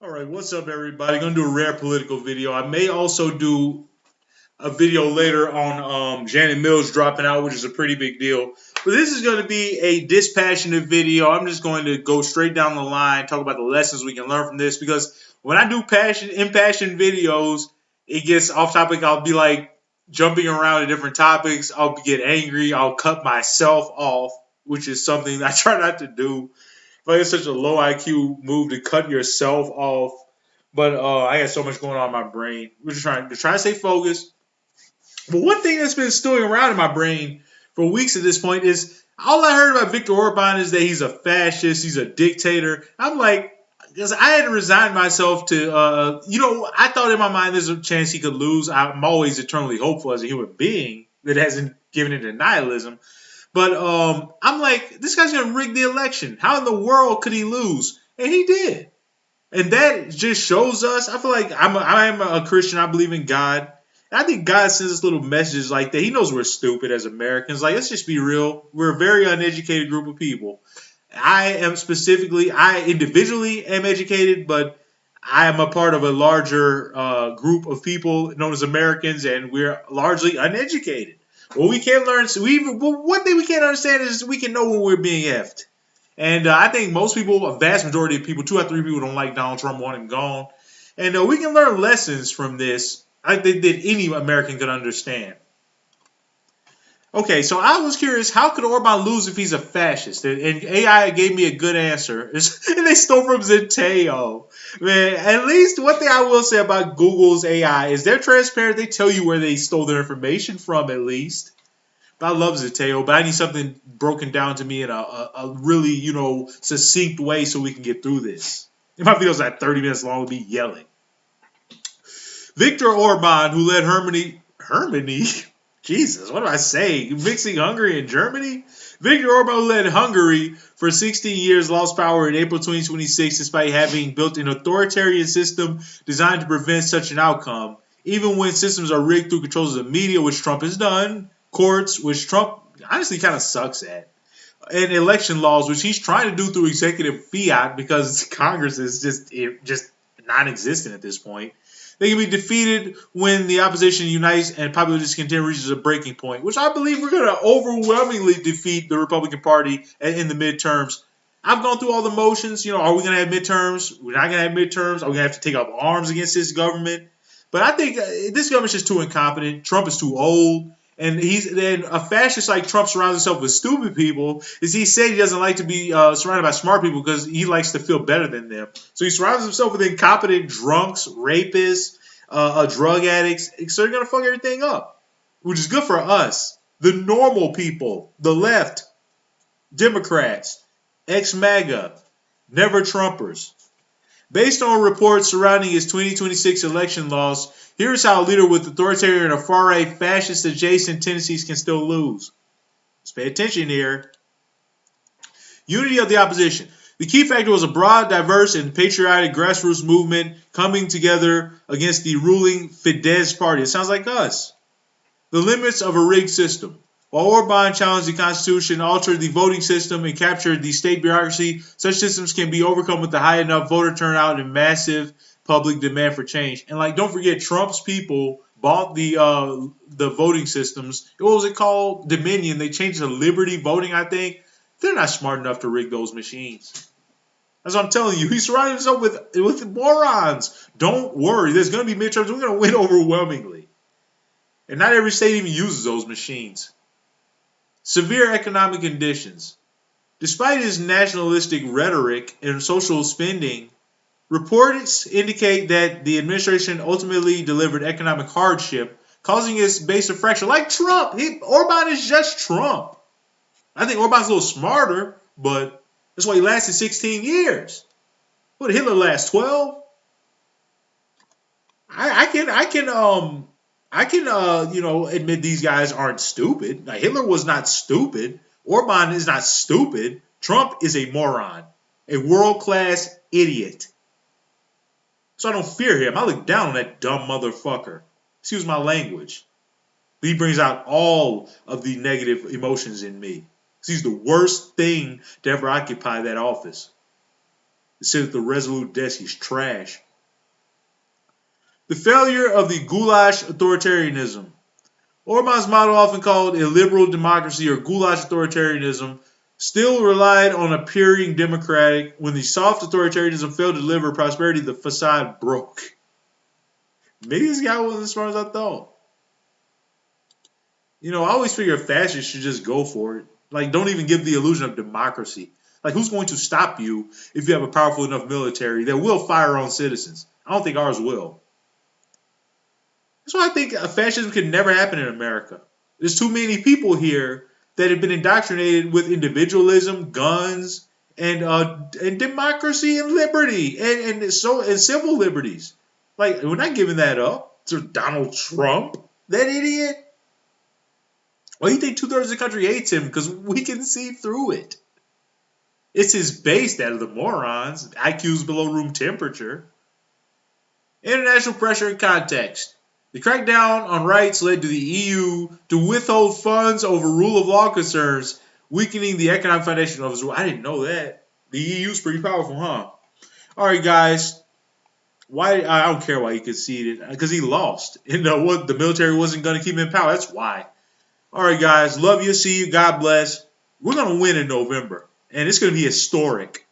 All right, what's up, everybody? Gonna do a rare political video. I may also do a video later on Janet Mills dropping out, which is a pretty big deal. But this is going to be a dispassionate video. I'm just going to go straight down the line, talk about the lessons we can learn from this. Because when I do impassioned videos, it gets off topic. I'll be like jumping around to different topics. I'll get angry. I'll cut myself off, which is something I try not to do. Like it's such a low IQ move to cut yourself off. But I got so much going on in my brain. We're just trying to stay focused. But one thing that's been stewing around in my brain for weeks at this point is all I heard about Viktor Orban is that he's a fascist, he's a dictator. I'm like, because I had to resign myself to, I thought in my mind there's a chance he could lose. I'm always eternally hopeful as a human being that hasn't given into nihilism. But I'm like, this guy's gonna rig the election. How in the world could he lose? And he did. And that just shows us. I feel like I am a Christian. I believe in God. And I think God sends us little messages like that. He knows we're stupid as Americans. Like, let's just be real. We're a very uneducated group of people. I individually am educated, but I am a part of a larger group of people known as Americans, and we're largely uneducated. Well, we can't learn. One thing we can't understand is we can know when we're being effed. And I think most people, a vast majority of people, 2 out of 3 people don't like Donald Trump, want him gone. And we can learn lessons from this. I think that any American could understand. Okay, so I was curious, how could Orban lose if he's a fascist? And AI gave me a good answer. And they stole from Zeteo. Man, at least one thing I will say about Google's AI is they're transparent. They tell you where they stole their information from, at least. But I love Zeteo, but I need something broken down to me in a really, succinct way so we can get through this. If my video's like 30 minutes long, I'll be yelling. Viktor Orban, who led Germany? Jesus, what do I say? Mixing Hungary and Germany? Viktor Orban led Hungary for 16 years, lost power in April 2026 despite having built an authoritarian system designed to prevent such an outcome. Even when systems are rigged through controls of the media, which Trump has done, courts, which Trump honestly kind of sucks at, and election laws, which he's trying to do through executive fiat because Congress is just non-existent at this point. They can be defeated when the opposition unites and popular discontent reaches a breaking point, which I believe we're going to overwhelmingly defeat the Republican Party in the midterms. I've gone through all the motions. Are we going to have midterms? We're not going to have midterms. Are we going to have to take up arms against this government? But I think this government's just too incompetent. Trump is too old. And a fascist like Trump surrounds himself with stupid people. Is he said he doesn't like to be surrounded by smart people because he likes to feel better than them. So he surrounds himself with incompetent drunks, rapists, drug addicts. So they're gonna fuck everything up, which is good for us, the normal people, the left, Democrats, ex-MAGA, never Trumpers. Based on reports surrounding his 2026 election loss, here's how a leader with authoritarian or far-right fascist-adjacent tendencies can still lose. Let's pay attention here. Unity of the opposition. The key factor was a broad, diverse, and patriotic grassroots movement coming together against the ruling Fidesz party. It sounds like us. The limits of a rigged system. While Orban challenged the Constitution, altered the voting system, and captured the state bureaucracy, such systems can be overcome with a high enough voter turnout and massive public demand for change. And don't forget, Trump's people bought the voting systems. What was it called? Dominion. They changed it to Liberty voting, I think. They're not smart enough to rig those machines. As I'm telling you, he's surrounding himself with morons. Don't worry. There's going to be midterms. We're going to win overwhelmingly. And not every state even uses those machines. Severe economic conditions. Despite his nationalistic rhetoric and social spending, reports indicate that the administration ultimately delivered economic hardship, causing its base to fracture. Like Trump. Orban is just Trump. I think Orban's a little smarter, but that's why he lasted 16 years. What did Hitler last? 12? I can admit these guys aren't stupid. Now, Hitler was not stupid. Orban is not stupid. Trump is a moron, a world-class idiot. So I don't fear him. I look down on that dumb motherfucker. Excuse my language. But he brings out all of the negative emotions in me. He's the worst thing to ever occupy that office. It said that the Resolute desk is trash. The failure of the goulash authoritarianism. Orban's model, often called illiberal democracy or goulash authoritarianism, still relied on appearing democratic. When the soft authoritarianism failed to deliver prosperity, the facade broke. Maybe this guy wasn't as smart as I thought. I always figure fascists should just go for it. Like, don't even give the illusion of democracy. Like, who's going to stop you if you have a powerful enough military that will fire on citizens? I don't think ours will. That's why I think fascism can never happen in America. There's too many people here that have been indoctrinated with individualism, guns, and democracy and liberty and civil liberties. Like, we're not giving that up to Donald Trump, that idiot. Well, you think 2/3 of the country hates him because we can see through it. It's his base that are the morons. IQ's below room temperature. International pressure and context. The crackdown on rights led to the EU to withhold funds over rule of law concerns, weakening the economic foundation of his rule. I didn't know that. The EU's pretty powerful, huh? All right, guys. Why? I don't care why he conceded. Because he lost. What? The military wasn't going to keep him in power. That's why. All right, guys. Love you. See you. God bless. We're going to win in November. And it's going to be historic.